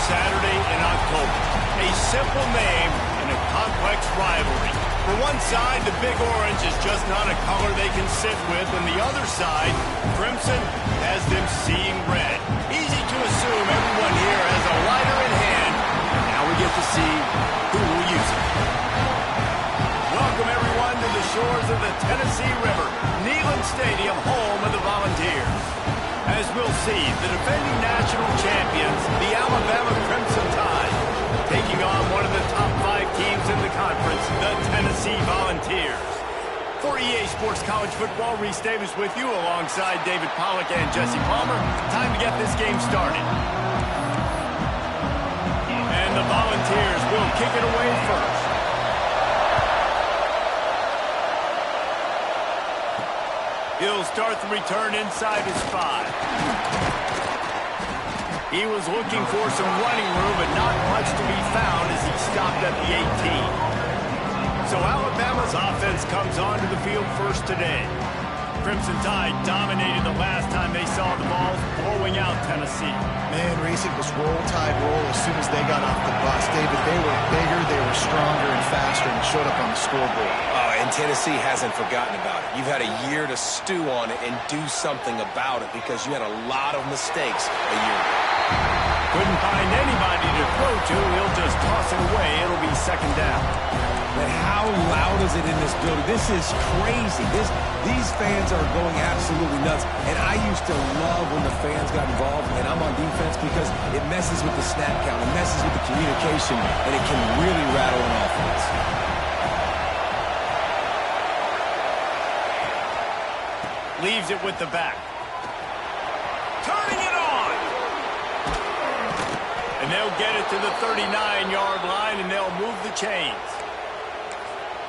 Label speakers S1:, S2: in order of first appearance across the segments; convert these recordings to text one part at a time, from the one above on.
S1: Saturday in October. A simple name and a complex rivalry. For one side, the Big Orange is just not a color they can sit with, and the other side, Crimson, has them seeing red. Easy to assume everyone here has a lighter in hand. Now we get to see who will use it. Welcome, everyone, to the shores of the Tennessee River, Neyland Stadium, home of the Volunteers. As we'll see, the defending national champions, the Alabama Crimson Tide, taking on one of the top 5 teams in the conference, the Tennessee Volunteers. For EA Sports College Football, Reese Davis with you alongside David Pollack and Jesse Palmer. Time to get this game started. And the Volunteers will kick it away first. He'll start the return inside his 5. He was looking for some running room, but not much to be found as he stopped at the 18. So Alabama's offense comes onto the field first today. Crimson Tide dominated the last time they saw the ball, blowing out Tennessee.
S2: Man, Reese, it was roll tide roll as soon as they got off the bus. David, they were bigger, they were stronger and faster, and showed up on the scoreboard.
S3: And Tennessee hasn't forgotten about it. You've had a year to stew on it and do something about it because you had a lot of mistakes a year ago.
S1: Couldn't find anybody to throw to. He'll just toss it away. It'll be second down.
S4: But how loud is it in this building? This is crazy. These fans are going absolutely nuts. And I used to love when the fans got involved, and I'm on defense because it messes with the snap count. It messes with the communication, and it can really rattle an offense.
S1: Leaves it with the back. Turning it on. And they'll get it to the 39-yard line, and they'll move the chains.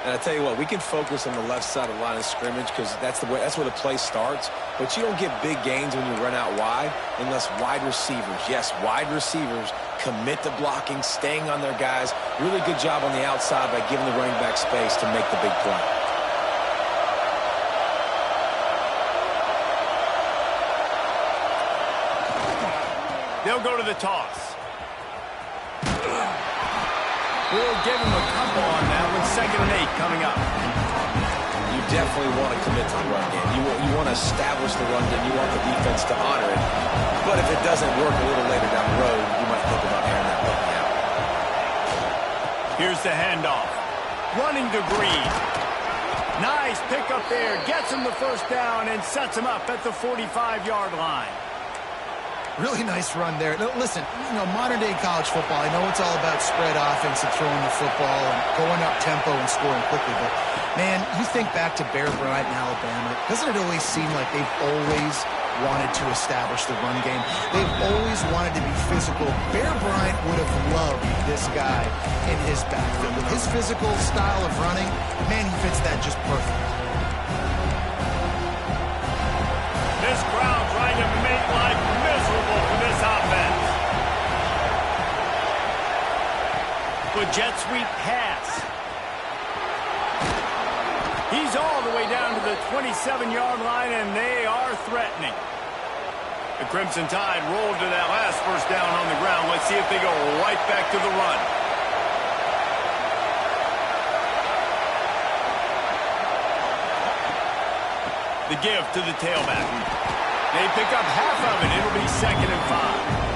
S3: And I tell you what, we can focus on the left side of the line of scrimmage because that's where the play starts. But you don't get big gains when you run out wide unless wide receivers, yes, wide receivers, commit to blocking, staying on their guys. Really good job on the outside by giving the running back space to make the big play.
S1: They'll go to the toss. We'll give him a couple on that with 2nd and 8 coming up.
S3: You definitely want to commit to the run game. You want to establish the run game. You want the defense to honor it. But if it doesn't work a little later down the road, you might think about airing that puppy out.
S1: Here's the handoff. Running to Green. Nice pick up there. Gets him the first down and sets him up at the 45-yard line.
S2: Really nice run there. Listen, modern-day college football, I know it's all about spread offense and throwing the football and going up tempo and scoring quickly, but, man, you think back to Bear Bryant in Alabama, doesn't it always seem like they've always wanted to establish the run game? They've always wanted to be physical. Bear Bryant would have loved this guy in his backfield. With his physical style of running, man, he fits that just perfect.
S1: This crowd trying to make life miserable for this offense. With jet sweep pass. He's all the way down to the 27-yard line, and they are threatening. The Crimson Tide rolled to that last first down on the ground. Let's see if they go right back to the run. The give to the tailback. They pick up half of it. It'll be 2nd and 5.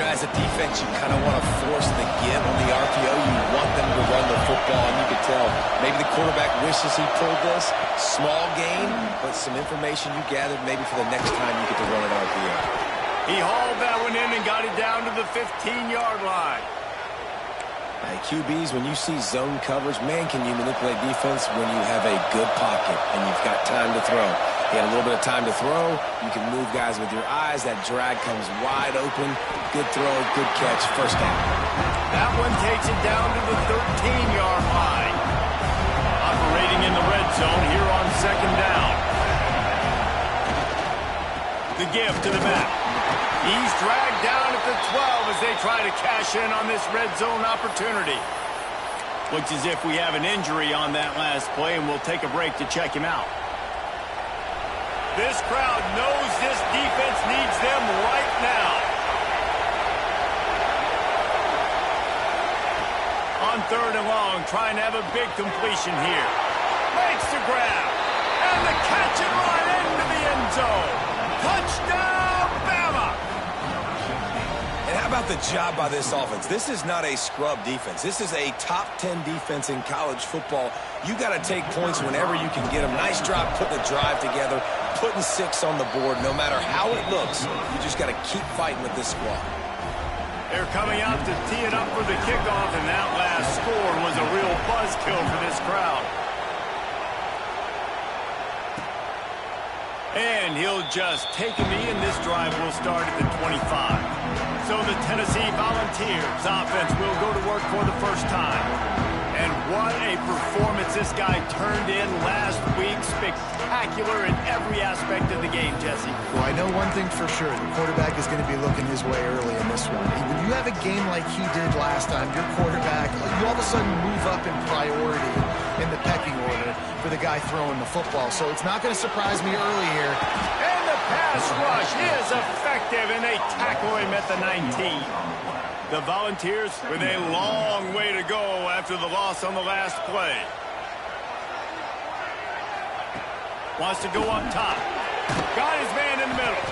S3: As a defense, you kind of want to force the give on the RPO. You want them to run the football, and you can tell maybe the quarterback wishes he pulled this. Small gain, but some information you gathered maybe for the next time you get to run an RPO.
S1: He hauled that one in and got it down to the 15-yard line.
S3: Hey, QBs, when you see zone coverage, man, can you manipulate defense when you have a good pocket and you've got time to throw. He had a little bit of time to throw. You can move guys with your eyes. That drag comes wide open. Good throw, good catch, first down.
S1: That one takes it down to the 13-yard line. Operating in the red zone here on 2nd down. The give to the back. He's dragged down at the 12 as they try to cash in on this red zone opportunity. Looks as if we have an injury on that last play, and we'll take a break to check him out. This crowd knows this defense needs them right now. On 3rd and long, trying to have a big completion here. Makes the grab. And the catch and run into the end zone. Touchdown, Bama!
S3: And how about the job by this offense? This is not a scrub defense. This is a top 10 defense in college football. You got to take points whenever you can get them. Nice job putting a drive together, putting 6 on the board. No matter how it looks, you just got to keep fighting with this squad.
S1: They're coming out to tee it up for the kickoff, and that last score was a real buzzkill for this crowd. And he'll just take a knee, and this drive will start at the 25. So the Tennessee Volunteers offense will go to work for the first time. And what a performance this guy turned in last week. Spectacular in every aspect of the game, Jesse.
S2: Well, I know one thing for sure. The quarterback is going to be looking his way early in this one. When you have a game like he did last time, your quarterback, you all of a sudden move up in priority in the pecking order for the guy throwing the football. So it's not going to surprise me early here.
S1: And the pass rush is effective, and they tackle him at the 19. The Volunteers with a long way to go after the loss on the last play. Wants to go up top. Got his man in the middle.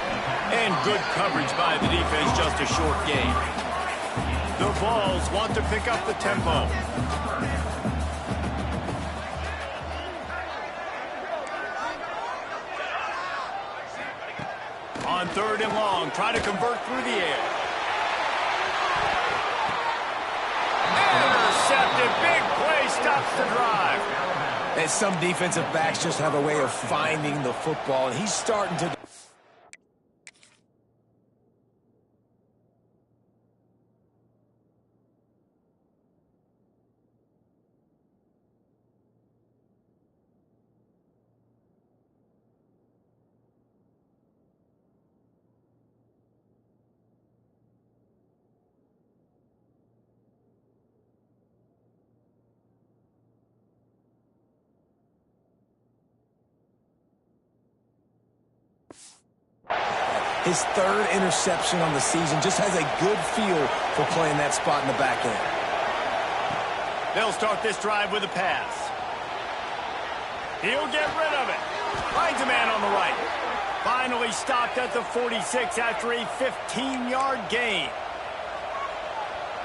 S1: And good coverage by the defense, just a short gain. The Vols want to pick up the tempo. On 3rd and long, try to convert through the air. Intercepted, big play, stops the drive.
S3: And some defensive backs just have a way of finding the football, and he's starting to... His 3rd interception on the season, just has a good feel for playing that spot in the back end.
S1: They'll start this drive with a pass. He'll get rid of it. Finds a man on the right. Finally stopped at the 46 after a 15-yard gain.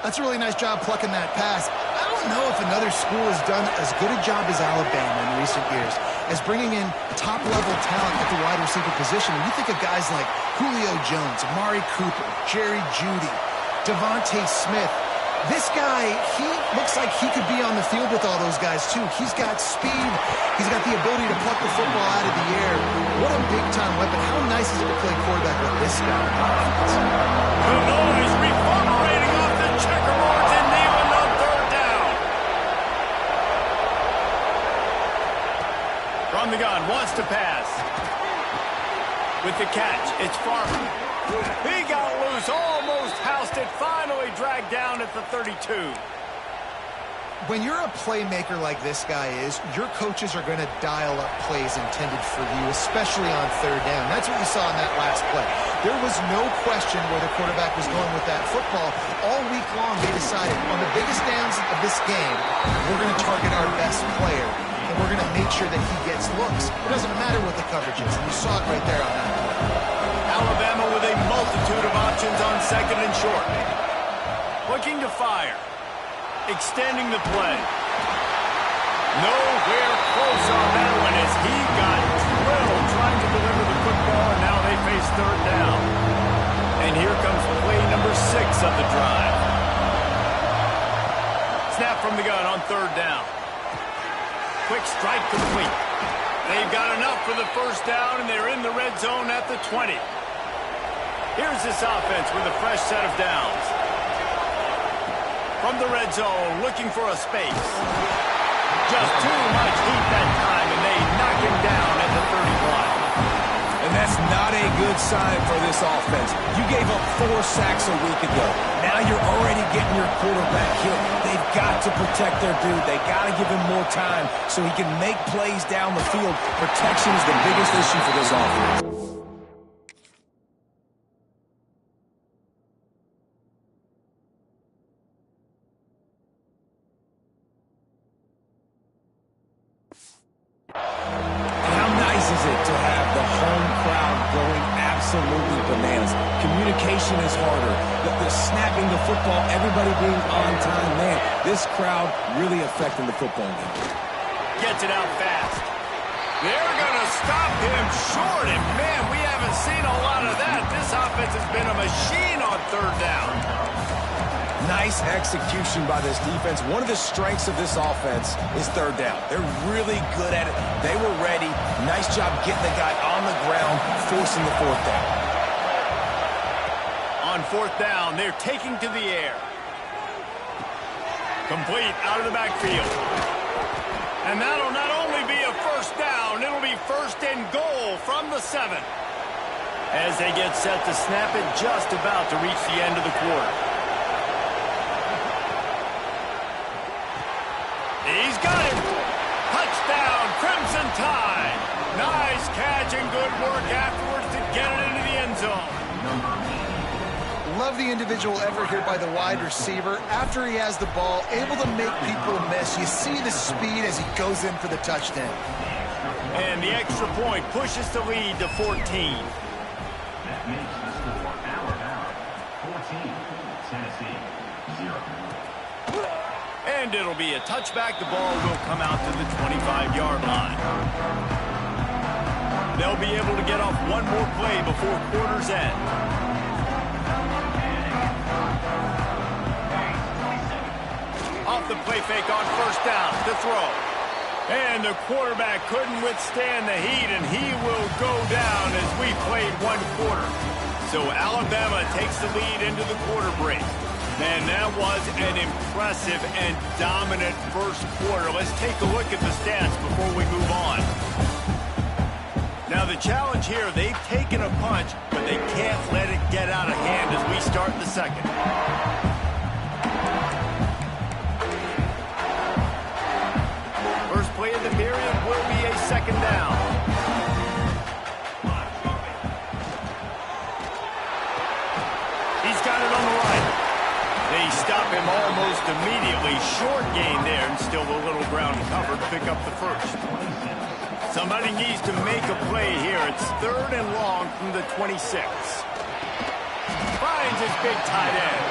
S2: That's a really nice job plucking that pass. I don't know if another school has done as good a job as Alabama in recent years as bringing in top-level talent at the wide receiver position. When you think of guys like Julio Jones, Amari Cooper, Jerry Jeudy, Devontae Smith, this guy, he looks like he could be on the field with all those guys, too. He's got speed. He's got the ability to pluck the football out of the air. What a big-time weapon. How nice is it to play quarterback with this guy?
S1: The noise reverberating off the checkerboards and Neyland on 3rd down. From the gun, wants to pass. With the catch, it's Farmer. He got loose, almost housed it, finally dragged down at the 32.
S2: When you're a playmaker like this guy is, your coaches are going to dial up plays intended for you, especially on 3rd down. That's what we saw in that last play. There was no question where the quarterback was going with that football. All week long, they decided on the biggest downs of this game, we're going to target our best player, and we're going to make sure that he gets looks. It doesn't matter what the coverage is, and you saw it right there on that play.
S1: Alabama with a multitude of options on 2nd and short. Looking to fire. Extending the play. Nowhere close on that one as he got drilled trying to deliver the football, and now they face 3rd down. And here comes play number 6 of the drive. Snap from the gun on 3rd down. Quick strike complete. They've got enough for the 1st down, and they're in the red zone at the 20. Here's this offense with a fresh set of downs. From the red zone, looking for a space. Just too much heat that time, and they knock him down at the 31.
S3: And that's not a good sign for this offense. You gave up 4 sacks a week ago. Now you're already getting your quarterback hit. They've got to protect their dude. They got to give him more time so he can make plays down the field. Protection is the biggest issue for this offense.
S4: it to have the home crowd going absolutely bananas. Communication is harder. The snapping the football, everybody being on time. Man, this crowd really affecting the football game.
S1: Gets it out fast. They're going to stop him short, and man, we haven't seen a lot of that. This offense has been a machine on third down.
S3: Nice execution by this defense. One of the strengths of this offense is third down. They're really good at it. They were ready. Nice job getting the guy on the ground, forcing the fourth down.
S1: On fourth down, they're taking to the air. Complete out of the backfield. And that'll not only be a first down, it'll be first and goal from the 7. As they get set to snap it, just about to reach the end of the quarter. He's got him. Touchdown, Crimson Tide. Nice catch and good work afterwards to get it into the end zone.
S2: Love the individual effort here by the wide receiver. After he has the ball, able to make people miss. You see the speed as he goes in for the touchdown.
S1: And the extra point pushes the lead to 14.
S5: That makes the score Alabama 14, Tennessee 0.
S1: And it'll be a touchback. The ball will come out to the 25-yard line. They'll be able to get off one more play before quarter's end. Off the play fake on first down to throw. And the quarterback couldn't withstand the heat, and he will go down as we played one quarter. So Alabama takes the lead into the quarter break. Man, that was an impressive and dominant first quarter. Let's take a look at the stats before we move on. Now the challenge here, they've taken a punch, but they can't let it get out of hand as we start the second. First play of the period will be a second down. He's got it on the right. They stop him almost immediately. Short gain there, and still a little ground covered to pick up the first. Somebody needs to make a play here. It's third and long from the 26. Finds his big tight end.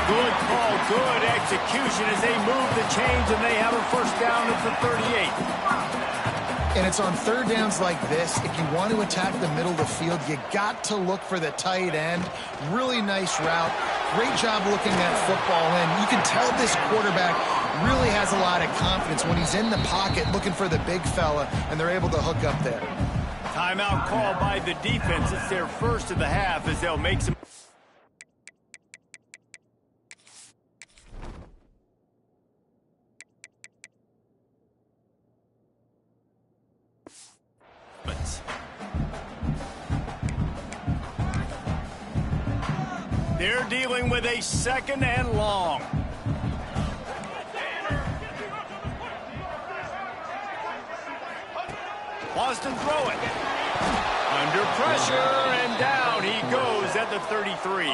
S1: Good call, good execution as they move the chains, and they have a first down at the 38.
S2: And it's on third downs like this. If you want to attack the middle of the field, you got to look for the tight end. Really nice route. Great job looking that football in. You can tell this quarterback really has a lot of confidence when he's in the pocket looking for the big fella, and they're able to hook up there.
S1: Timeout called by the defense. It's their first of the half as they'll make some... They're dealing with a second and long. Boston throw it. Under pressure, and down he goes at the 33.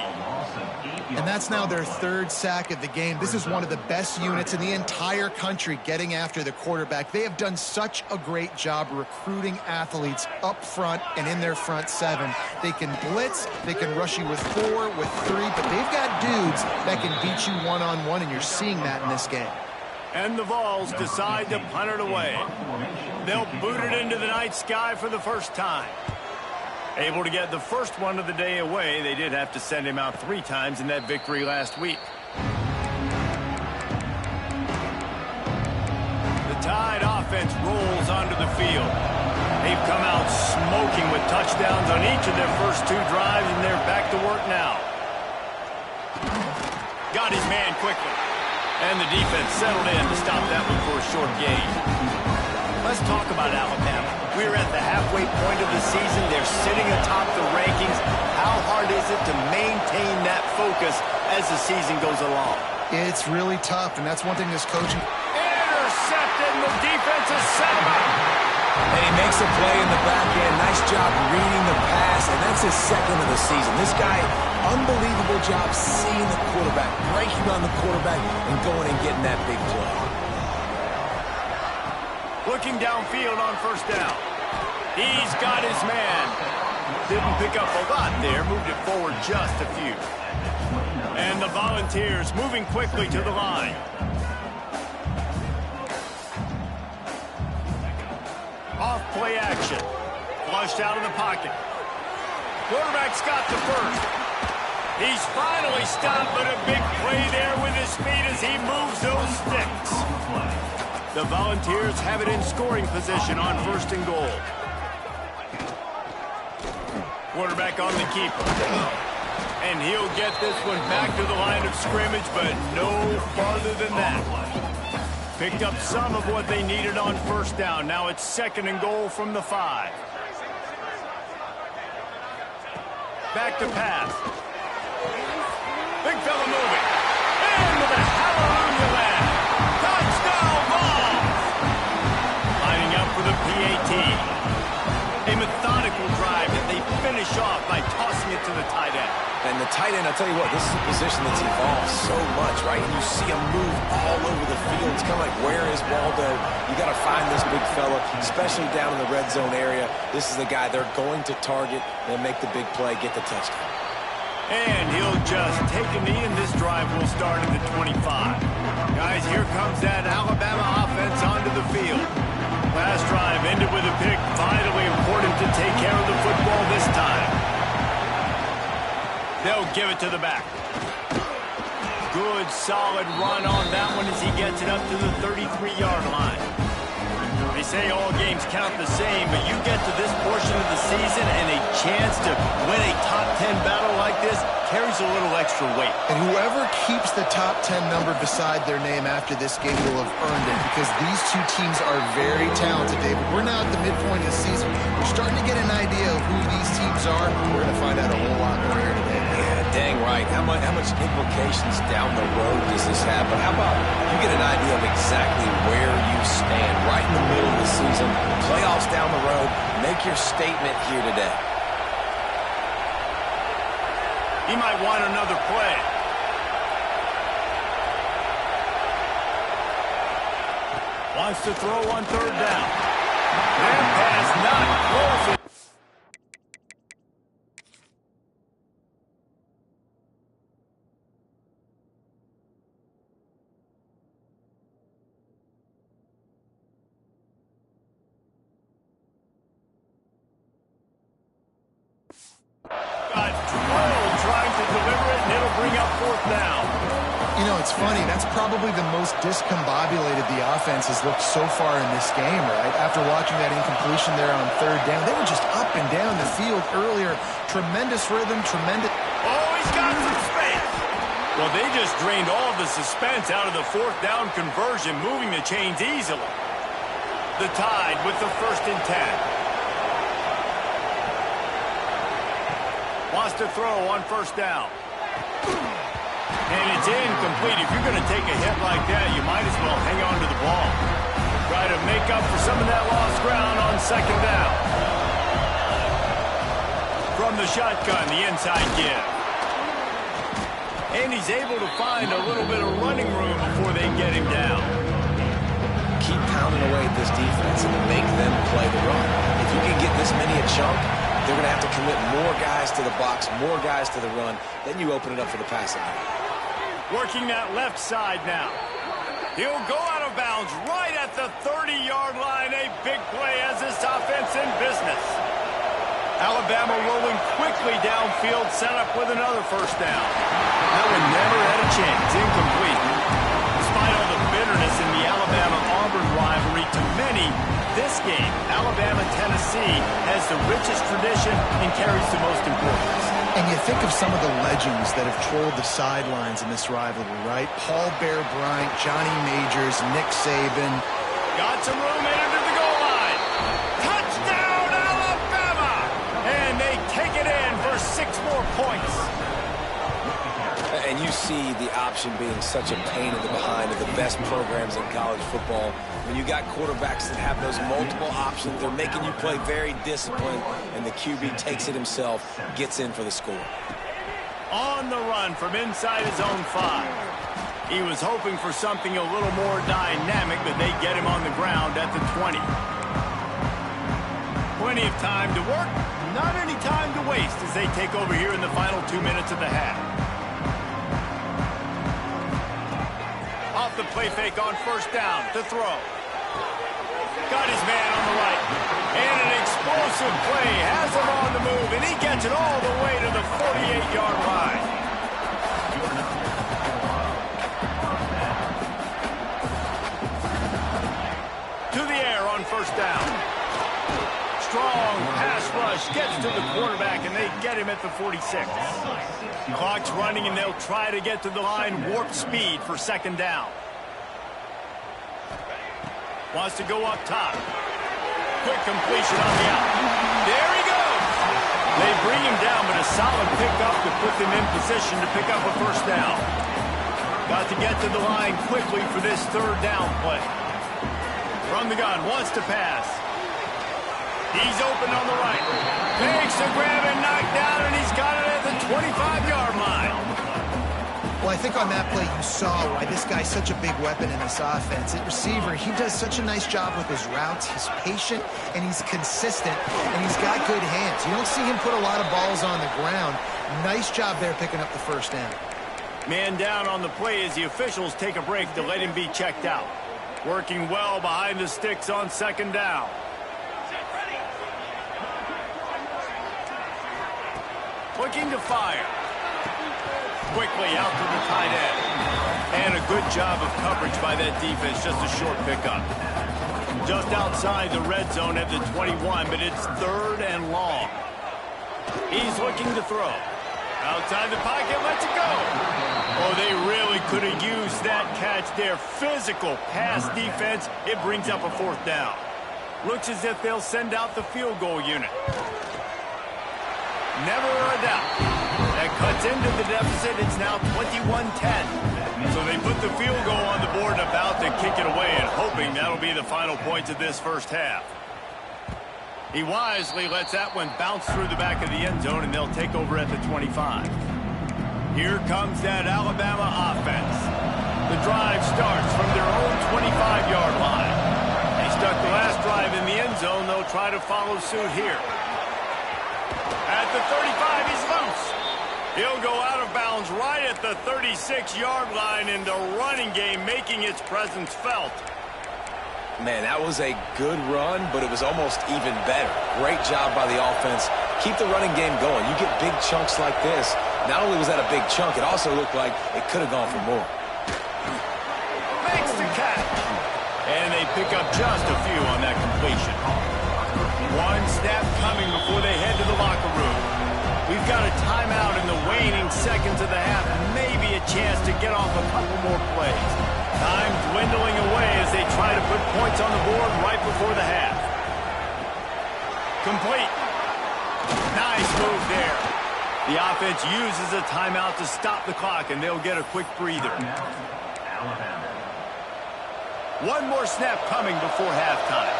S2: And that's now their third sack of the game. This is one of the best units in the entire country getting after the quarterback. They have done such a great job recruiting athletes up front and in their front 7. They can blitz, they can rush you with 4, with 3, but they've got dudes that can beat you one-on-one, and you're seeing that in this game.
S1: And the Vols decide to punt it away. They'll boot it into the night sky for the first time. Able to get the first one of the day away. They did have to send him out 3 times in that victory last week. The Tide offense rolls onto the field. They've come out smoking with touchdowns on each of their first 2 drives, and they're back to work now. Got his man quickly. And the defense settled in to stop that one for a short gain. Let's talk about Alabama. We're at the halfway point of the season. They're sitting atop the rankings. How hard is it to maintain that focus as the season goes along?
S2: It's really tough, and that's one thing this coaching...
S1: Intercepted, and the defense is set him up.
S3: And he makes a play in the back end. Nice job reading the pass, and that's his second of the season. This guy, unbelievable job seeing the quarterback, breaking on the quarterback, and going and getting that big play.
S1: Looking downfield on first down. He's got his man. Didn't pick up a lot there, moved it forward just a few. And the Volunteers moving quickly to the line. Off play action. Flushed out of the pocket. Quarterback's got the first. He's finally stopped, but a big play there with his feet as he moves those sticks. The Volunteers have it in scoring position on 1st and goal. Quarterback on the keeper. And he'll get this one back to the line of scrimmage, but no farther than that. Picked up some of what they needed on 1st down. Now it's 2nd and goal from the 5. Back to pass. Big fella moving. And with a hallelujah land. Touchdown ball. Lining up for the PAT. A methodical drive that they finish off by tossing it to the tight end.
S3: And the tight end, I'll tell you what, this is a position that's evolved so much, right? And you see him move all over the field. It's kind of like, where is Waldo? You got to find this big fella, especially down in the red zone area. This is the guy they're going to target and make the big play, get the touchdown.
S1: And he'll just take a knee, and this drive will start at the 25. Guys, here comes that Alabama offense onto the field. Last drive ended with a pick. Vitally important to take care of the football this time. They'll give it to the back. Good, solid run on that one as he gets it up to the 33-yard line. They say all games count the same, but you get to this portion of the season and a chance to win a top 10 battle like this carries a little extra weight.
S2: And whoever keeps the top 10 number beside their name after this game will have earned it, because these two teams are very talented, David. We're now at the midpoint of the season. We're starting to get an idea of who these teams are. We're going to find out a whole lot more here today.
S3: Yeah, dang right. How much implications down the road does this have? But how about you get an idea of exactly where you stand right in the middle of the season, playoffs down the road, make your statement here today.
S1: He might want another play. Wants to throw on 3rd down. That pass not close. Got drilled trying to deliver it, and it'll bring up 4th down.
S2: You know, it's funny. That's probably the most discombobulated the offense has looked so far in this game, right? After watching that incompletion there on 3rd down, they were just up and down the field earlier. Tremendous rhythm, tremendous...
S1: Oh, he's got some space. Well, they just drained all the suspense out of the 4th down conversion, moving the chains easily. The Tide with the 1st and 10. Wants to throw on 1st down. And it's incomplete. If you're going to take a hit like that, you might as well hang on to the ball. Try to make up for some of that lost ground on 2nd down. From the shotgun, the inside give. And he's able to find a little bit of running room before they get him down.
S3: Keep pounding away at this defense and make them play the run. If you can get this many a chunk, they're going to have to commit more guys to the box, more guys to the run. Then you open it up for the passing.
S1: Working that left side now. He'll go out of bounds right at the 30-yard line. A big play as this offense in business. Alabama rolling quickly downfield, set up with another 1st down. That one never had a chance. Incomplete. Despite all the bitterness in the Alabama-Auburn rivalry, to many, this game, Alabama-Tennessee, has the richest tradition and carries the most importance.
S2: And you think of some of the legends that have trolled the sidelines in this rivalry, right? Paul Bear Bryant, Johnny Majors, Nick Saban.
S1: Got some room into the goal line. Touchdown, Alabama! And they take it in for 6 more points.
S3: And you see the option being such a pain in the behind of the best programs in college football. When you got quarterbacks that have those multiple options, they're making you play very disciplined, and the QB takes it himself, gets in for the score.
S1: On the run from inside his own 5. He was hoping for something a little more dynamic, but they get him on the ground at the 20. Plenty of time to work, not any time to waste as they take over here in the final 2 minutes of the half. Off the play fake on first down to throw. Got his man on the right. And an explosive play has him on the move, and he gets it all the way to the 48-yard line. To the air on first down. Strong pass rush gets to the quarterback, and they get him at the 46. Clock's running, and they'll try to get to the line warp speed for second down. Wants to go up top. Quick completion on the out. There he goes. They bring him down, but a solid pickup to put them in position to pick up a first down. Got to get to the line quickly for this third down play. From the gun, wants to pass. He's open on the right. Takes the grab and knocked down, and he's got it at the 25-yard line.
S2: Well, I think on that play you saw why this guy's such a big weapon in this offense. At receiver, he does such a nice job with his routes. He's patient, and he's consistent, and he's got good hands. You don't see him put a lot of balls on the ground. Nice job there picking up the first down.
S1: Man down on the play as the officials take a break to let him be checked out. Working well behind the sticks on second down. Looking to fire. Quickly out to the tight end. And a good job of coverage by that defense. Just a short pickup. Just outside the red zone at the 21, but it's third and long. He's looking to throw. Outside the pocket, lets it go. Oh, they really could have used that catch there. Physical pass defense. It brings up a fourth down. Looks as if they'll send out the field goal unit. Never a doubt. That cuts into the deficit. It's now 21-10. So they put the field goal on the board and about to kick it away, and hoping that'll be the final points of this first half. He wisely lets that one bounce through the back of the end zone, and they'll take over at the 25. Here comes that Alabama offense. The drive starts from their own 25-yard line. They stuck the last drive in the end zone. They'll try to follow suit here. At the 35, he's loose. He'll go out of bounds right at the 36-yard line, and the running game making its presence felt.
S3: Man, that was a good run, but it was almost even better. Great job by the offense. Keep the running game going. You get big chunks like this. Not only was that a big chunk, it also looked like it could have gone for more.
S1: Makes the catch. And they pick up just a few on that completion. One snap coming before they head to the locker room. We've got a timeout in the waning seconds of the half. Maybe a chance to get off a couple more plays. Time dwindling away as they try to put points on the board right before the half. Complete. Nice move there. The offense uses a timeout to stop the clock, and they'll get a quick breather. One more snap coming before halftime.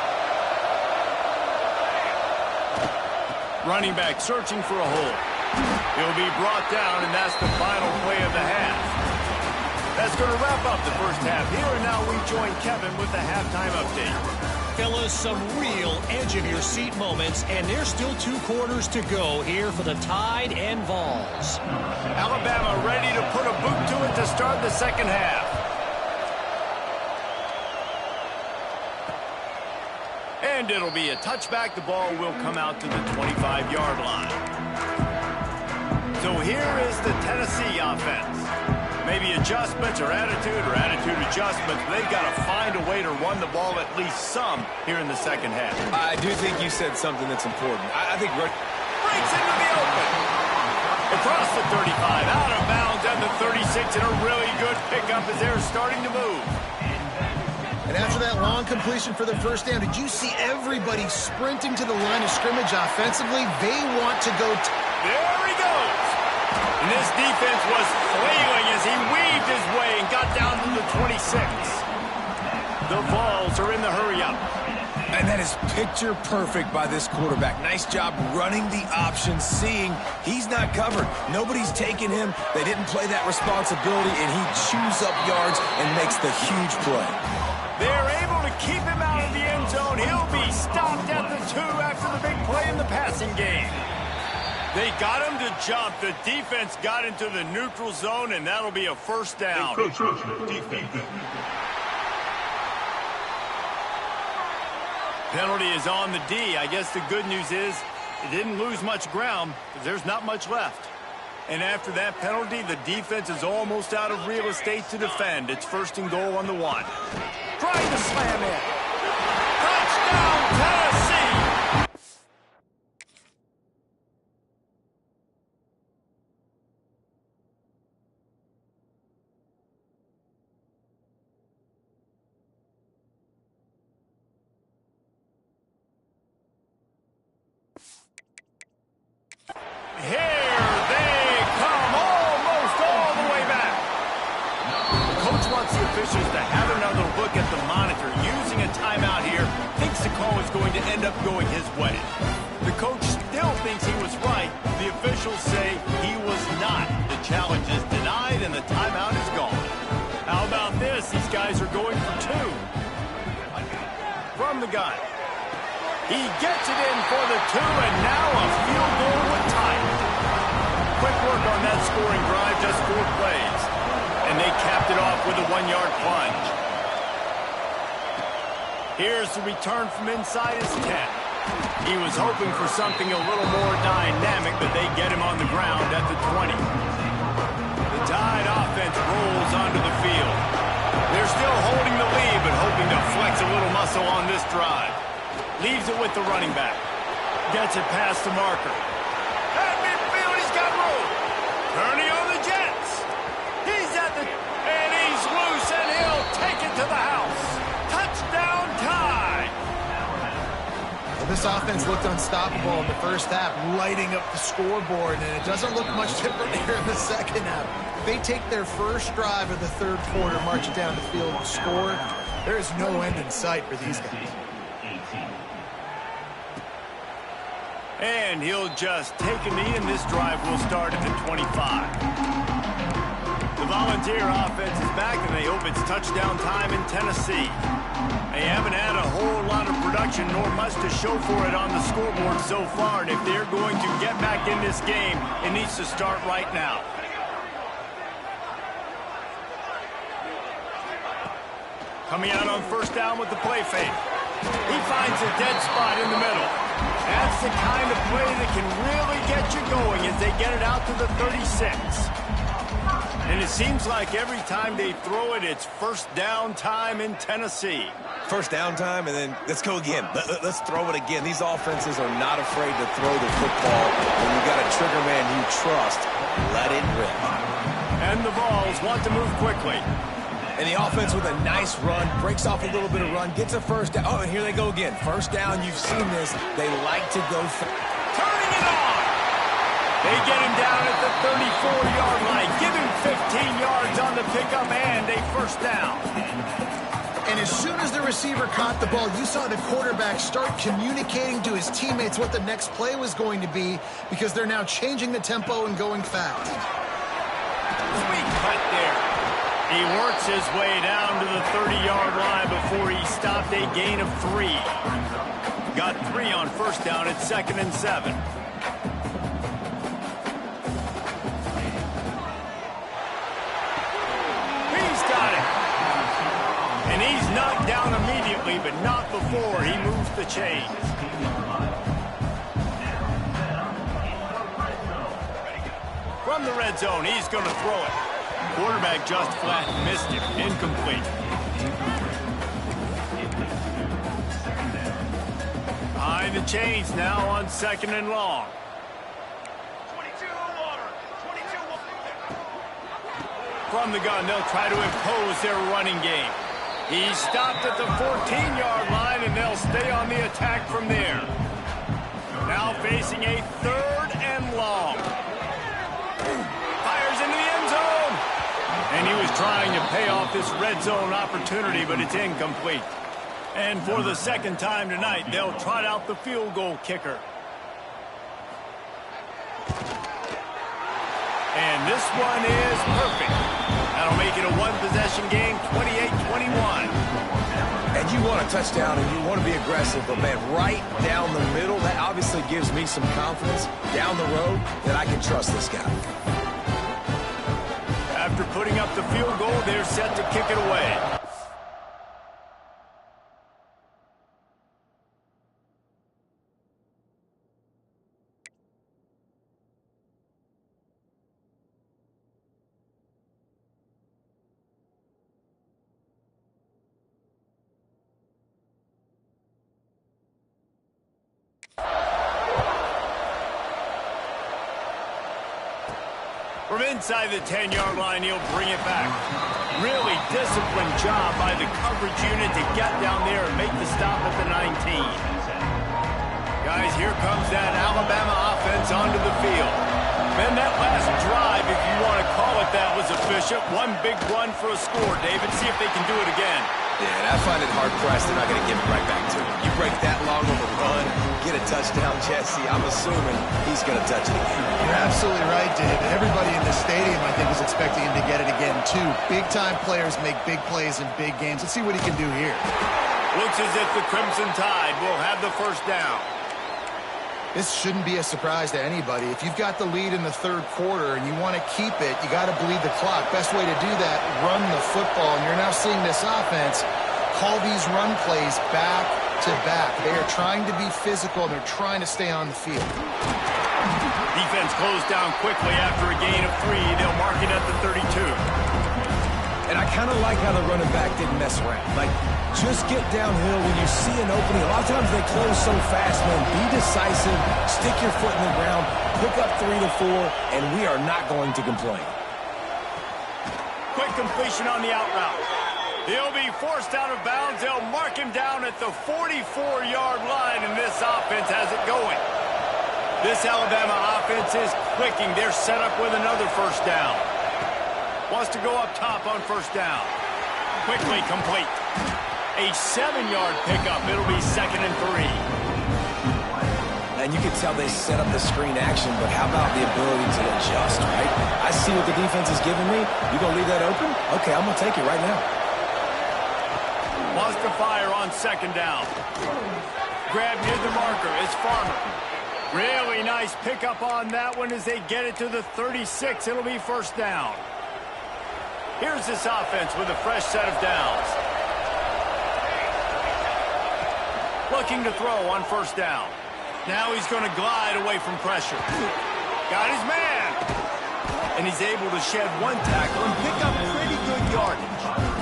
S1: Running back searching for a hole. He'll be brought down, and that's the final play of the half. That's going to wrap up the first half here, and now we join Kevin with the halftime update.
S6: Fellas, some real edge-of-your-seat moments, and there's still 2 quarters to go here for the Tide and Vols.
S1: Alabama ready to put a boot to it to start the second half. And it'll be a touchback. The ball will come out to the 25-yard line. So here is the Tennessee offense. Maybe adjustments or attitude adjustments. They've got to find a way to run the ball at least some here in the second half.
S3: I do think you said something that's important. I think
S1: breaks into the open. Across the 35, out of bounds at the 36, and a really good pickup as they're starting to move.
S2: And after that long completion for the first down, did you see everybody sprinting to the line of scrimmage offensively? They want to go.
S1: There he goes. And this defense was flailing as he weaved his way and got down to the 26. The Vols are in the hurry-up.
S3: And that is picture perfect by this quarterback. Nice job running the option, seeing he's not covered. Nobody's taking him. They didn't play that responsibility, and he chews up yards and makes the huge play.
S1: They're able to keep him out of the end zone. He'll be stopped at the 2 after the big play in the passing game. They got him to jump. The defense got into the neutral zone, and that'll be a first down. Penalty is on the D. I guess the good news is it didn't lose much ground because there's not much left. And after that penalty, the defense is almost out of real estate to defend. It's 1st and goal on the 1. Trying to slam in. Touchdown, Tennessee! Officials to have another look at the monitor. Using a timeout here, thinks the call is going to end up going his way. The coach still thinks he was right. The officials say he was not. The challenge is denied and the timeout is gone. How about this? These guys are going for 2. From the gun. He gets it in for the 2, and now a field goal would tie it. Quick work on that scoring drive, just 4 plays. And they capped it off with a 1-yard plunge. Here's the return from inside his 10. He was hoping for something a little more dynamic, but they get him on the ground at the 20. The Tide offense rolls onto the field. They're still holding the lead, but hoping to flex a little muscle on this drive. Leaves it with the running back. Gets it past the marker. At midfield, he's got room. Turning on the Jets. And he's loose, and he'll take it to the house. Touchdown, Tide!
S2: Well, this offense looked unstoppable in the first half, lighting up the scoreboard, and it doesn't look much different here in the second half. If they take their first drive of the 3rd quarter, march it down the field and score, there is no end in sight for these guys.
S1: And he'll just take a knee, and this drive will start at the 25. The Volunteer offense is back, and they hope it's touchdown time in Tennessee. They haven't had a whole lot of production, nor much to show for it on the scoreboard so far, and if they're going to get back in this game, it needs to start right now. Coming out on 1st down with the play fake. He finds a dead spot in the middle. That's the kind of play that can really get you going as they get it out to the 36. And it seems like every time they throw it, it's 1st down time in Tennessee.
S3: 1st down time, and then let's go again. Let's throw it again. These offenses are not afraid to throw the football. When you got a trigger man you trust, let it rip.
S1: And the Vols want to move quickly.
S3: And the offense with a nice run, breaks off a little bit of run, gets a 1st down. Oh, and here they go again. 1st down, you've seen this. They like to go
S1: turning it on. They get him down at the 34-yard line. Give him 15 yards on the pickup and a 1st down.
S2: And as soon as the receiver caught the ball, you saw the quarterback start communicating to his teammates what the next play was going to be because they're now changing the tempo and going fast.
S1: Sweet cut there. He works his way down to the 30-yard line before he stopped a gain of 3. Got 3 on 1st down at 2nd and 7. And he's knocked down immediately, but not before he moves the chains. From the red zone, he's going to throw it. Quarterback just flat missed it. Incomplete. Behind the chains now on 2nd and long. From the gun, they'll try to impose their running game. He's stopped at the 14-yard line, and they'll stay on the attack from there. Now facing a 3rd and long. Fires into the end zone. And he was trying to pay off this red zone opportunity, but it's incomplete. And for the 2nd time tonight, they'll trot out the field goal kicker. And this one is perfect. That'll make it a 1-possession game, 28-21.
S4: And you want a touchdown and you want to be aggressive, but man, right down the middle, that obviously gives me some confidence down the road that I can trust this guy.
S1: After putting up the field goal, they're set to kick it away. From inside the 10-yard line, he'll bring it back. Really disciplined job by the coverage unit to get down there and make the stop at the 19. Guys, here comes that Alabama offense onto the field. Man, that last drive, if you want to call it that, was efficient. One big run for a score, David. See if they can do it again.
S3: Yeah, and I find it hard-pressed they're not going to give it right back to him. You break that long of a run, get a touchdown, Jesse, I'm assuming he's going to touch it again.
S2: You're absolutely right, David. Everybody in the stadium, I think, is expecting him to get it again, too. Big-time players make big plays in big games. Let's see what he can do here.
S1: Looks as if the Crimson Tide will have the first down.
S2: This shouldn't be a surprise to anybody. If you've got the lead in the third quarter and you want to keep it, you got to bleed the clock. Best way to do that, run the football. And you're now seeing this offense call these run plays back to back. They are trying to be physical, and they're trying to stay on the field.
S1: Defense closed down quickly after a gain of 3. They'll mark it at the 32.
S4: And I kind of like how the running back didn't mess around. Like, just get downhill when you see an opening. A lot of times they close so fast, man. Be decisive, stick your foot in the ground, pick up 3 to 4, and we are not going to complain.
S1: Quick completion on the out route. He'll be forced out of bounds. They'll mark him down at the 44-yard line, and this offense has it going. This Alabama offense is clicking. They're set up with another first down. Wants to go up top on first down. Quickly complete. A 7-yard pickup. It'll be 2nd and 3.
S4: And you can tell they set up the screen action, but how about the ability to adjust, right? I see what the defense is giving me. You going to leave that open? Okay, I'm going to take it right now.
S1: Wants to fire on 2nd down. Grab near the marker is Farmer. Really nice pickup on that one as they get it to the 36. It'll be first down. Here's this offense with a fresh set of downs. Looking to throw on first down. Now he's going to glide away from pressure. Got his man. And he's able to shed one tackle and pick up pretty good yardage.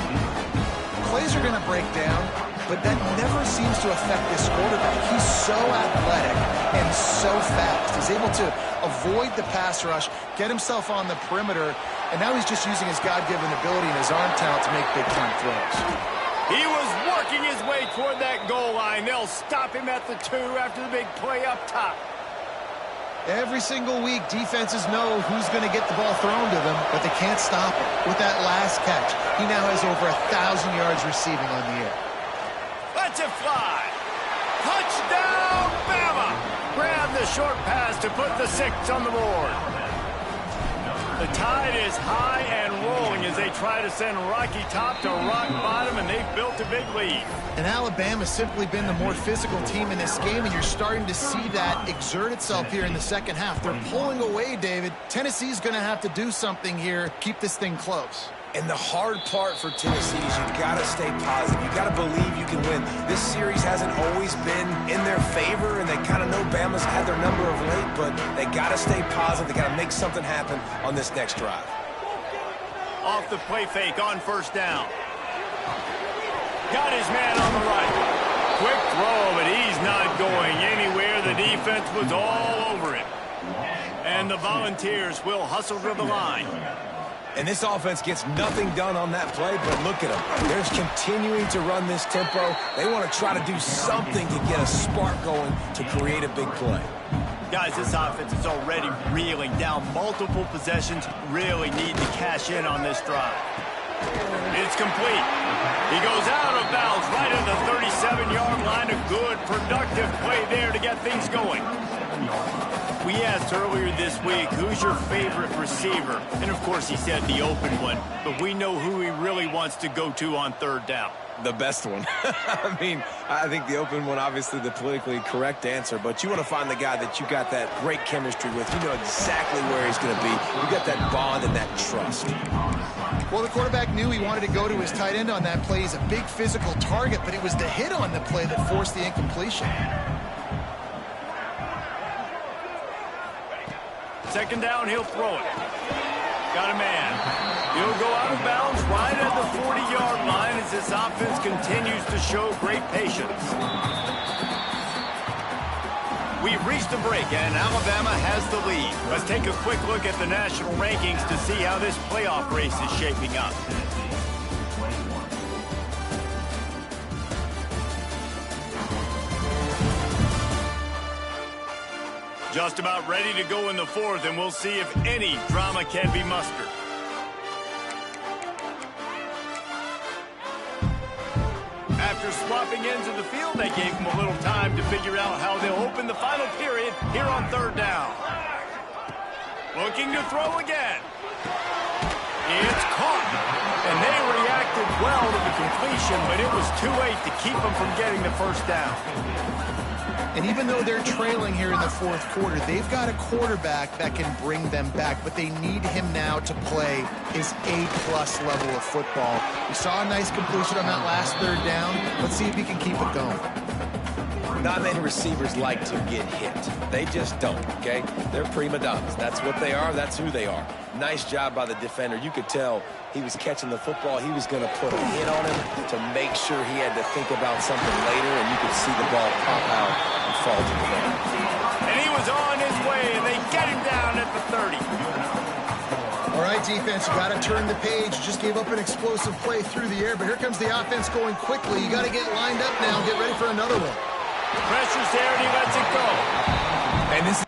S2: Plays are going to break down, but that never seems to affect this quarterback. He's so athletic and so fast. He's able to avoid the pass rush, get himself on the perimeter, and now he's just using his God-given ability and his arm talent to make big-time throws.
S1: He was working his way toward that goal line. They'll stop him at the 2 after the big play up top.
S2: Every single week, defenses know who's going to get the ball thrown to them, but they can't stop him. With that last catch, he now has over 1,000 yards receiving on the air.
S1: Lets it fly. Touchdown, Bama! Grab the short pass to put the 6 on the board. The Tide is high and rolling as they try to send Rocky Top to rock bottom, and they've built a big lead.
S2: And Alabama's simply been the more physical team in this game, and you're starting to see that exert itself here in the second half. They're pulling away, David. Tennessee's going to have to do something here, keep this thing close.
S4: And the hard part for Tennessee is you got to stay positive. You got to believe you can win. This series hasn't always been in their favor, and they kind of know Bama's had their number of late, but they got to stay positive. They got to make something happen on this next drive.
S1: Off the play fake on first down. Got his man on the right. Quick throw, but he's not going anywhere. The defense was all over him. And the Volunteers will hustle to the line.
S4: And this offense gets nothing done on that play, but look at them. They're continuing to run this tempo. They want to try to do something to get a spark going to create a big play.
S1: Guys, this offense is already reeling down multiple possessions. Really need to cash in on this drive. It's complete. He goes out of bounds right at the 37-yard line. A good, productive play there to get things going. We asked earlier this week, who's your favorite receiver? And, of course, he said the open one. But we know who he really wants to go to on third down.
S3: The best one. I mean, I think the open one, obviously the politically correct answer, but you want to find the guy that you got that great chemistry with. You know exactly where he's going to be. You got that bond and that trust.
S2: Well, the quarterback knew he wanted to go to his tight end on that play. He's a big physical target, but it was the hit on the play that forced the incompletion.
S1: Second down, he'll throw it. Got a man. He'll go out of bounds right at the 40-yard line as this offense continues to show great patience. We've reached the break, and Alabama has the lead. Let's take a quick look at the national rankings to see how this playoff race is shaping up. Just about ready to go in the fourth, and we'll see if any drama can be mustered. After swapping ends of the field, they gave him a little time to figure out how they'll open the final period here on third down. Looking to throw again. It's caught. And they reacted well to the completion, but it was too late to keep them from getting the first down.
S2: And even though they're trailing here in the fourth quarter, they've got a quarterback that can bring them back, but they need him now to play his A-plus level of football. We saw a nice completion on that last third down. Let's see if he can keep it going.
S3: Not many receivers like to get hit. They just don't, okay? They're prima donnas. That's what they are. That's who they are. Nice job by the defender. You could tell he was catching the football. He was going to put a hit on him to make sure he had to think about something later, and you could see the ball pop out and fall to the ground.
S1: And he was on his way, and they get him down at the 30.
S2: All right, defense, you got to turn the page. You just gave up an explosive play through the air, but here comes the offense going quickly. You got to get lined up now. Get ready for another one.
S1: Pressure's there, and he lets it go.
S3: And this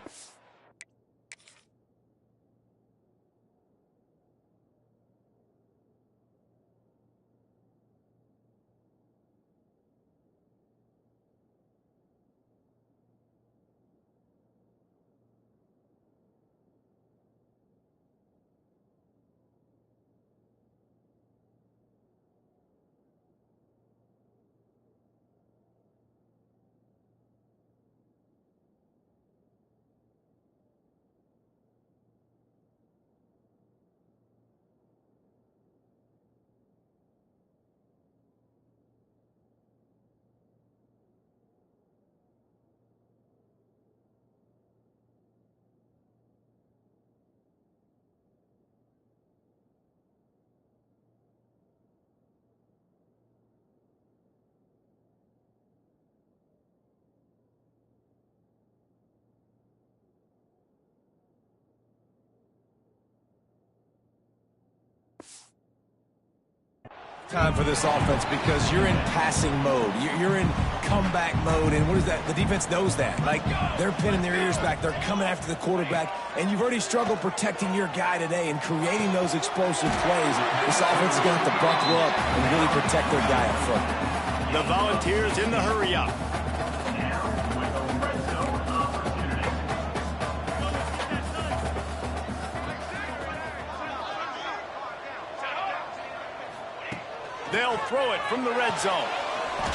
S3: time for this offense because you're in passing mode. You're in comeback mode, and what is that? The defense knows that. Like, they're pinning their ears back. They're coming after the quarterback, and you've already struggled protecting your guy today and creating those explosive plays. This offense is going to have to buckle up and really protect their guy up front.
S1: The Volunteers in the hurry-up. They'll throw it from the red zone,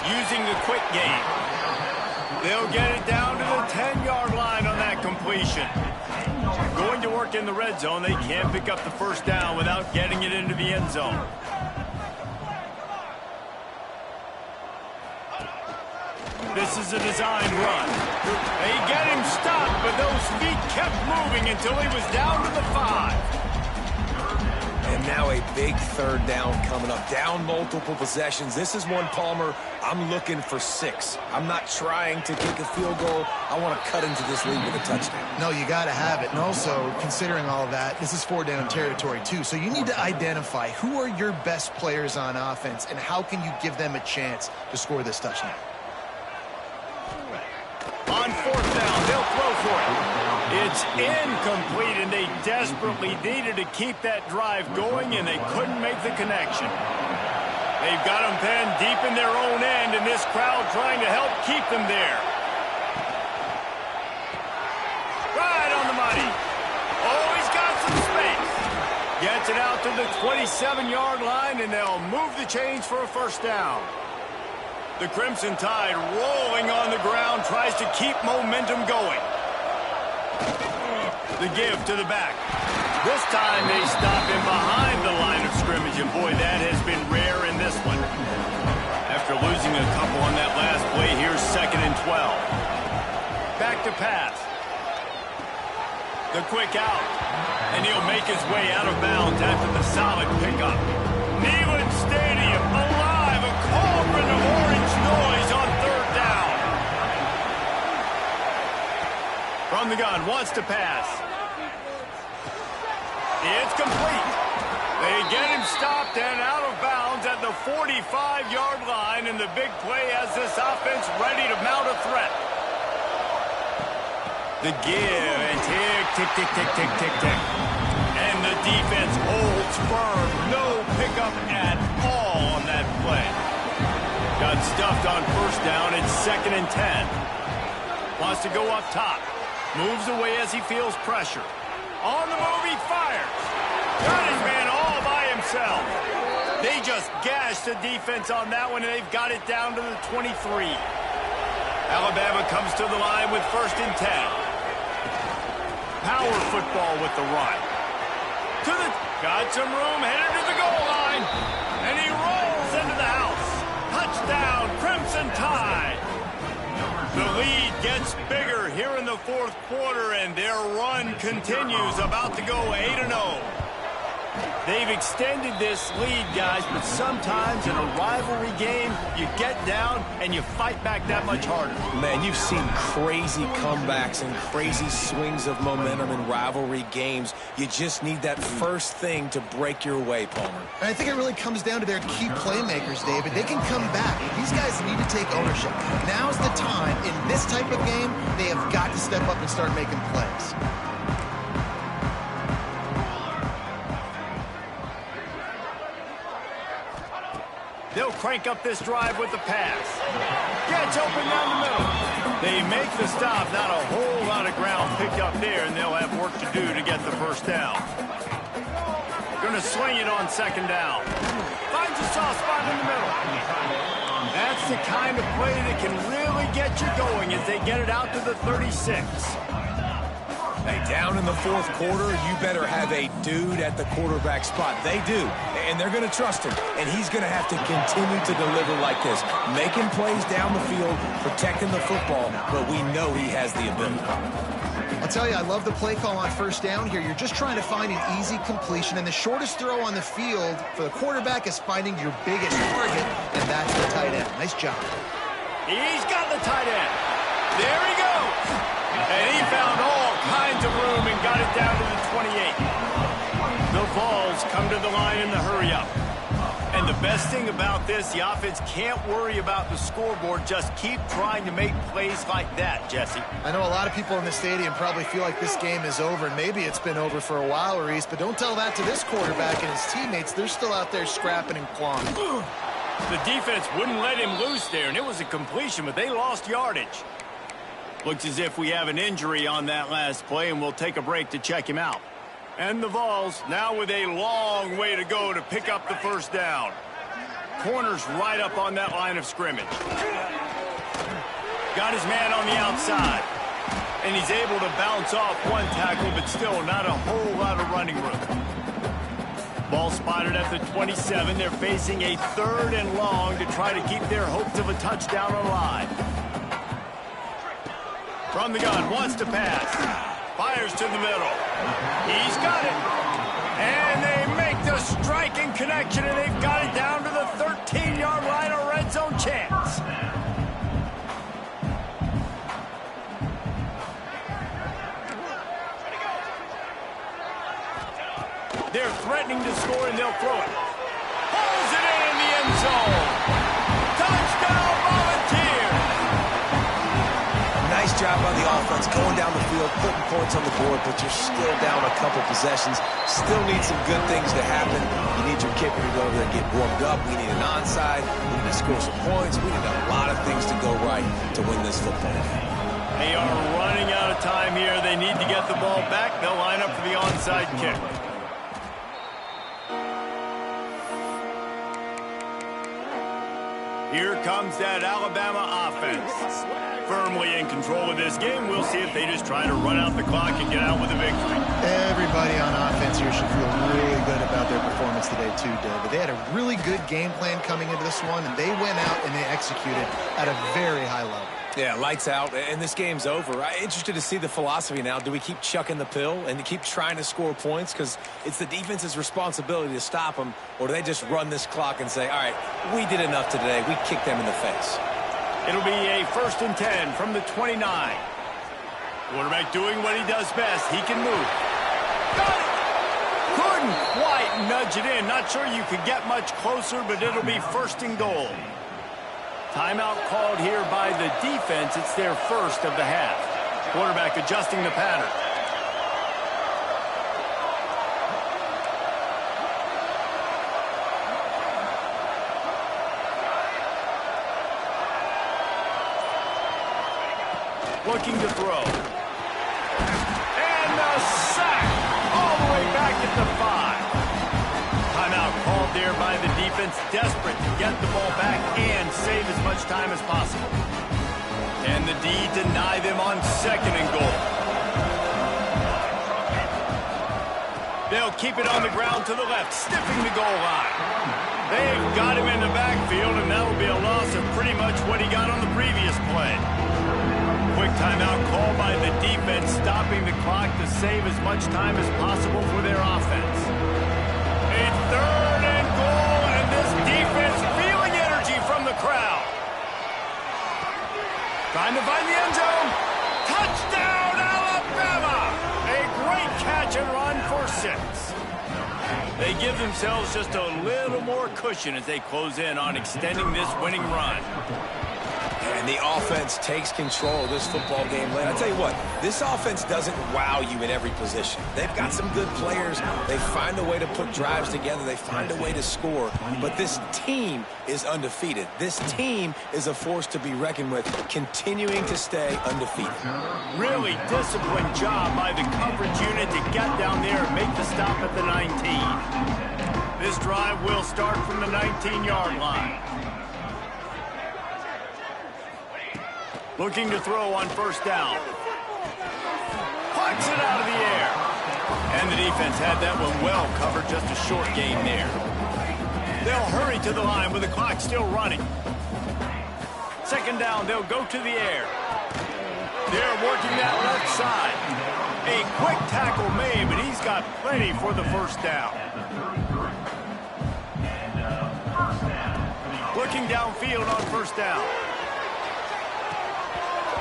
S1: using the quick game. They'll get it down to the 10-yard line on that completion. Going to work in the red zone, they can't pick up the first down without getting it into the end zone. This is a design run. They get him stopped, but those feet kept moving until he was down to the 5.
S3: And now a big third down coming up. Down multiple possessions. This is one, Palmer, I'm looking for 6. I'm not trying to kick a field goal. I want to cut into this lead with a touchdown.
S2: No, you got to have it. And also, considering all of that, this is 4-down territory too. So you need to identify who are your best players on offense and how can you give them a chance to score this touchdown.
S1: On fourth down, they'll throw for it. It's incomplete, and they desperately needed to keep that drive going, and they couldn't make the connection. They've got them pinned deep in their own end, and this crowd trying to help keep them there. Right on gets it out to the 27-yard line, and they'll move the chains for a first down. The Crimson Tide rolling on the ground, tries to keep momentum going. The give to the back. This time they stop him behind the line of scrimmage, and boy, that has been rare in this one. After losing a couple on that last play, here's 2nd and 12. Back to pass. The quick out. And he'll make his way out of bounds after the solid pickup. Neyland Stadium alive, a cauldron of orange noise on 3rd down. From the gun, wants to pass. It's complete. They get him stopped and out of bounds at the 45-yard line, and the big play has this offense ready to mount a threat. The give, and tick, tick, tick, tick, tick, tick, tick. And the defense holds firm. No pickup at all on that play. Got stuffed on 1st down. It's 2nd and 10. Wants to go up top. Moves away as he feels pressure. On the move, he fires. Got his man all by himself. They just gashed the defense on that one, and they've got it down to the 23. Alabama comes to the line with 1st and 10. Power football with the run. Got some room, headed to the goal line. And he rolls into the house. Touchdown, Crimson Tide. The lead gets bigger here in the 4th quarter, and their run continues, about to go 8-0. They've extended this lead, guys, but sometimes in a rivalry game, you get down and you fight back that much harder.
S3: Man, you've seen crazy comebacks and crazy swings of momentum in rivalry games. You just need that first thing to break your way, Palmer.
S2: And I think it really comes down to their key playmakers, David. They can come back. These guys need to take ownership. Now's the time. In this type of game, they have got to step up and start making plays.
S1: They'll crank up this drive with the pass. Gets open down the middle. They make the stop. Not a whole lot of ground picked up there, and they'll have work to do to get the first down. Going to swing it on 2nd down. Finds a soft spot in the middle. That's the kind of play that can really get you going as they get it out to the 36.
S3: Hey, down in the 4th quarter, you better have a dude at the quarterback spot. They do, and they're going to trust him, and he's going to have to continue to deliver like this, making plays down the field, protecting the football, but we know he has the ability.
S2: I'll tell you, I love the play call on 1st down here. You're just trying to find an easy completion, and the shortest throw on the field for the quarterback is finding your biggest target, and that's the tight end. Nice job.
S1: He's got the tight end. There he goes. And he found all kinds of room and got it down to the 28. The Vols come to the line in the hurry-up. And the best thing about this, the offense can't worry about the scoreboard. Just keep trying to make plays like that, Jesse.
S2: I know a lot of people in the stadium probably feel like this game is over, and maybe it's been over for a while, Reese, but don't tell that to this quarterback and his teammates. They're still out there scrapping and clawing.
S1: The defense wouldn't let him loose there, and it was a completion, but they lost yardage. Looks as if we have an injury on that last play, and we'll take a break to check him out. And the Vols now with a long way to go to pick up the first down. Corners right up on that line of scrimmage. Got his man on the outside. And he's able to bounce off one tackle, but still not a whole lot of running room. Ball spotted at the 27. They're facing a 3rd and long to try to keep their hopes of a touchdown alive. From the gun, wants to pass. Fires to the middle. He's got it. And they make the striking connection, and they've got it down to the 13-yard line, a red zone chance. They're threatening to score, and they'll throw it. Pulls it in the end zone. Touchdown, Volunteers.
S3: Nice job on the offense, going down the field, putting points on the board, but you're still down a couple possessions. Still need some good things to happen. You need your kicker to go over there and get warmed up. We need an onside. We need to score some points. We need a lot of things to go right to win this football game.
S1: They are running out of time here. They need to get the ball back. They'll line up for the onside kick. Here comes that Alabama offense. Firmly in control of this game. We'll see if they just try to run out the clock and get out with a victory.
S2: Everybody on offense here should feel really good about their performance today too, David. They had a really good game plan coming into this one, and they went out and they executed at a very high level.
S3: Yeah, lights out, and this game's over. I'm interested to see the philosophy now. Do we keep chucking the pill and keep trying to score points? Because it's the defense's responsibility to stop them, or do they just run this clock and say, all right, we did enough today. We kicked them in the face.
S1: It'll be a 1st and 10 from the 29. Quarterback doing what he does best. He can move. Got it! Couldn't quite nudge it in. Not sure you could get much closer, but it'll be 1st and goal. Timeout called here by the defense. It's their first of the half. Quarterback adjusting the pattern. Looking to throw. And the sack all the way back at the 5. Timeout called there by the defense, desperate to get the ball back and save as much time as possible. And the D deny them on 2nd and goal. They'll keep it on the ground to the left, sniffing the goal line. They've got him in the backfield, and that will be a loss of pretty much what he got on the previous play. Quick timeout called by the defense, stopping the clock to save as much time as possible for their offense. A 3rd and goal, and this defense feeling energy from the crowd. Trying to find the end zone. Touchdown, Alabama! A great catch and run for 6. They give themselves just a little more cushion as they close in on extending this winning run.
S3: And the offense takes control of this football game. I tell you what, this offense doesn't wow you at every position. They've got some good players. They find a way to put drives together. They find a way to score. But this team is undefeated. This team is a force to be reckoned with, continuing to stay undefeated.
S1: Really disciplined job by the coverage unit to get down there and make the stop at the 19. This drive will start from the 19-yard line. Looking to throw on 1st down. Plucks it out of the air. And the defense had that one well covered, just a short gain there. They'll hurry to the line with the clock still running. 2nd down, they'll go to the air. They're working that left side. A quick tackle made, but he's got plenty for the 1st down. Looking downfield on 1st down.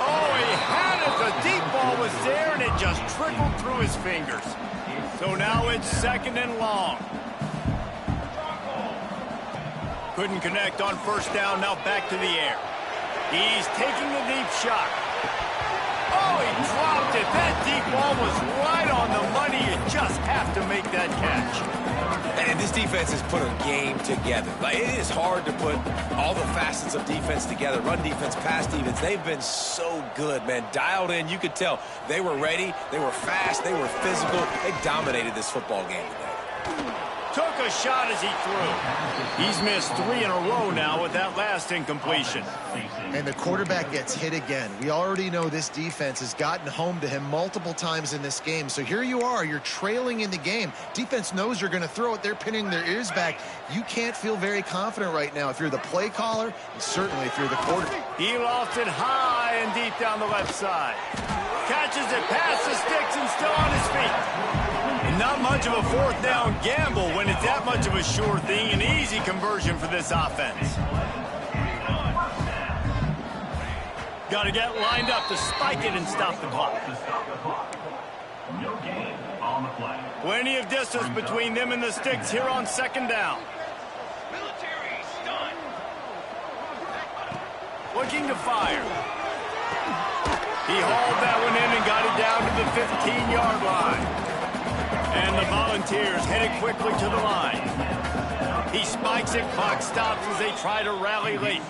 S1: Oh, he had it. The deep ball was there, and it just trickled through his fingers. So now it's 2nd and long. Couldn't connect on 1st down. Now back to the air. He's taking the deep shot. Oh, he dropped it. That deep ball was right on the money. You just have to make that catch.
S3: And this defense has put a game together. Like, it is hard to put all the facets of defense together. Run defense, pass defense. They've been so good, man. Dialed in. You could tell they were ready. They were fast. They were physical. They dominated this football game today.
S1: Took a shot as he threw. He's missed 3 in a row now with that last incompletion.
S2: And the quarterback gets hit again. We already know this defense has gotten home to him multiple times in this game. So here you are, you're trailing in the game. Defense knows you're going to throw it. They're pinning their ears back. You can't feel very confident right now if you're the play caller, and certainly if you're the quarterback.
S1: He lost it high and deep down the left side. Catches it past the sticks and still on his feet. And not much of a 4th down gamble when it's that much of a sure thing. An easy conversion for this offense. Got to get lined up to spike it and stop the clock.
S5: No gain on the play.
S1: Plenty of distance between them and the sticks here on 2nd down. Looking to fire. He hauled that one in and got it down to the 15-yard line. And the Volunteers headed quickly to the line. He spikes it, clock stops as they try to rally late.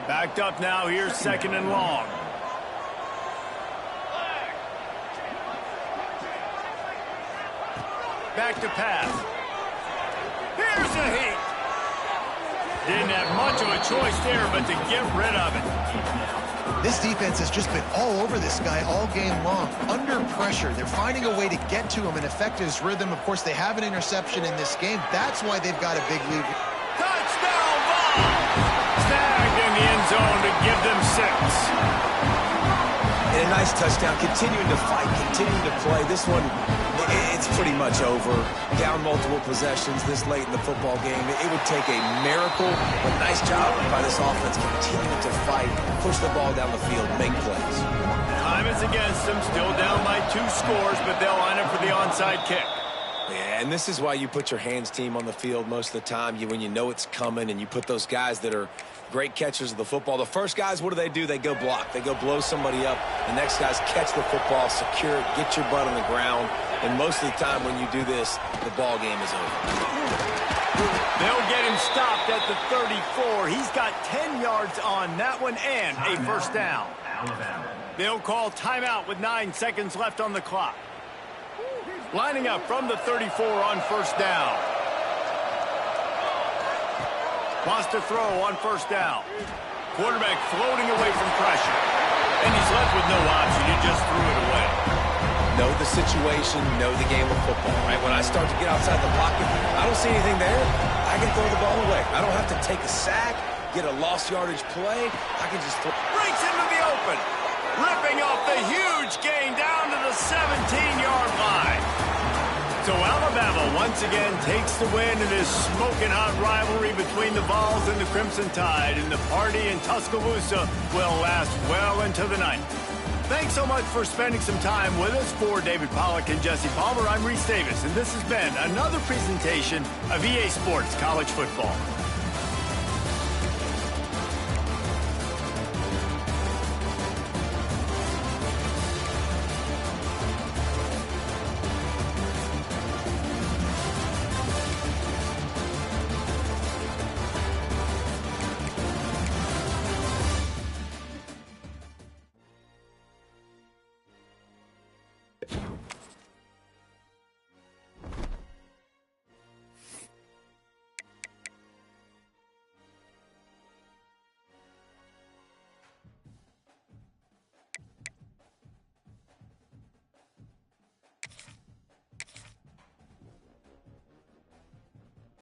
S1: Backed up now, here's 2nd and long. Back to pass. Here Here's the heat. Didn't have much of a choice there, but to get rid of it.
S2: This defense has just been all over this guy all game long. Under pressure, they're finding a way to get to him and affect his rhythm. Of course, they have an interception in this game. That's why they've got a big lead.
S1: Touchdown ball! Snagged in the end zone to give them 6.
S3: And a nice touchdown, continuing to fight, continuing to play. This one, it's pretty much over. Down multiple possessions this late in the football game. It would take a miracle, but nice job by this offense continuing to fight, push the ball down the field, make plays.
S1: Time is against them, still down by 2 scores, but they'll line up for the onside kick.
S3: Yeah, and this is why you put your hands team on the field most of the time. When you know it's coming and you put those guys that are great catchers of the football. The first guys, what do? They go block. They go blow somebody up. The next guys catch the football, secure it, get your butt on the ground. And most of the time when you do this, the ball game is over.
S1: They'll get him stopped at the 34. He's got 10 yards on that one and a first down. They'll call timeout with 9 seconds left on the clock. Lining up from the 34 on first down. Wants to throw on first down. Quarterback floating away from pressure. And he's left with no option. He just threw it away.
S3: Know the situation, know the game of football, right? When I start to get outside the pocket, I don't see anything there. I can throw the ball away. I don't have to take a sack, get a lost yardage play. I can just throw.
S1: Breaks into the open. Ripping off the huge gain down to the 17-yard line. So Alabama once again takes the win in this smoking hot rivalry between the Vols and the Crimson Tide, and the party in Tuscaloosa will last well into the night. Thanks so much for spending some time with us. For David Pollack and Jesse Palmer, I'm Reese Davis, and this has been another presentation of EA Sports College Football.